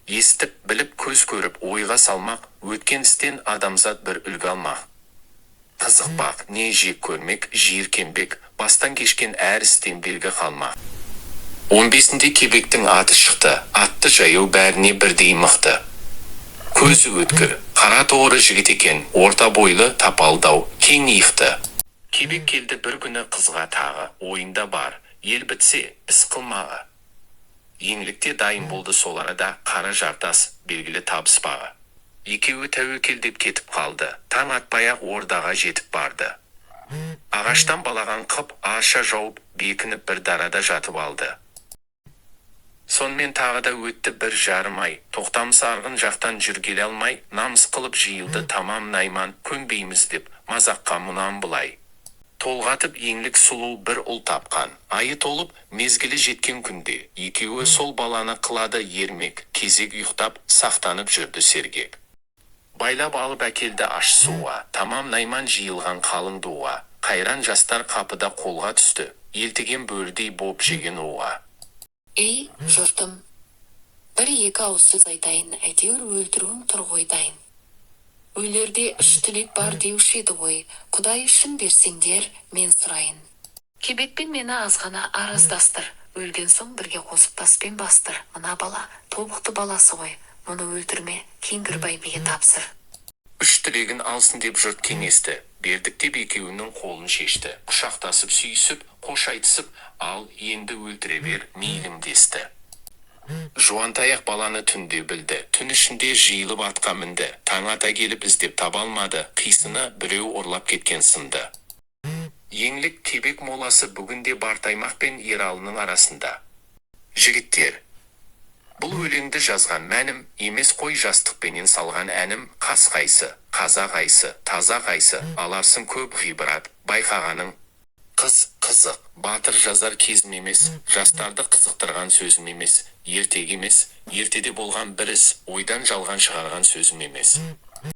естіп, біліп, көз көріп, ойға салмақ, өткен істен адамзат бір үлгі алмақ. Қызықпақ, не жек көрмек, жиіркенбек, бастан кешкен әр істен белгі қалмақ. 15-інде кебектің аты шықты, атты жаяу бәріне бірдей мықты. Көзі өткір, қара тоғыры жігіт екен, орта бойлы, тапалдау, кең иықты. Кебек келді бір күні қызға тағы, ойында бар, ел бітсе, іс қылмағы. Еңлікте дайын болды сол арада, қара жартас, белгілі табыспағы. Екеуі тәуекелдеп кетіп қалды, таң атпай-ақ ордаға жетіп барды. Ағаштан балаған қып, аша жауып, бекініп бір дарада жатып алды. Сонымен тағы да өтті бір жарым ай, тоқтамыс арғын жақтан жүргеле алмай, намыс қылып жиылды тамам Найман, көнбейміз деп, мазаққа мұнан былай. Толғатып еңлік сұлу бір ұл тапқан, айы толып, мезгілі жеткен күнде, екеуі сол баланы қылады ермек, кезек ұйықтап, сақтанып жүрді сергек. Байлап алып әкелді аш суға, тамам Найман жиылған қалың дуға, қайран жастар қапыда қолға түсті, елтіген бөрдей боп жеген уға. Ей, жұртым, бір-екі ауыз сөз айтайын, әйтеуір өлтіруің тұр ғой дайын. Өлерде үш тілек бар деуші еді ғой, Құдай үшін берсеңдер, мен сұрайын. Кебекпен мені азғана араздастыр, өлген соң бірге қосып таспен бастыр. Мына бала, тобықты баласы ғой, мұны өлтірме, кеңгір бәйбіге тапсыр. Үш тілегін алсын деп жұрт кеңесті, бердік деп екеуінің қолын шешті. Құшақтасып сүйісіп, қош айтысып, ал енді өлтіре бер, мейлің десті. Жуантаяқ баланы түнде білді, түн ішінде жиылып атқа мінді, таң ата келіп іздеп таба алмады, қисыны біреу ұрлап кеткен сынды. Еңлік кебек моласы бүгінде Бартаймақ пен Ералының арасында. Жігіттер, бұл өлеңді жазған мәнім, емес қой жастықпенен салған әнім, қас қайсы, қаза қайсы, таза қайсы, аларсың көп ғибрат, байқағаның. Қыз, қызық, батыр жазар кезім емес, жастарды қызықтырған сөзім емес, ертегі емес, ертеде болған бір іс, ойдан жалған шығарған сөзім емес.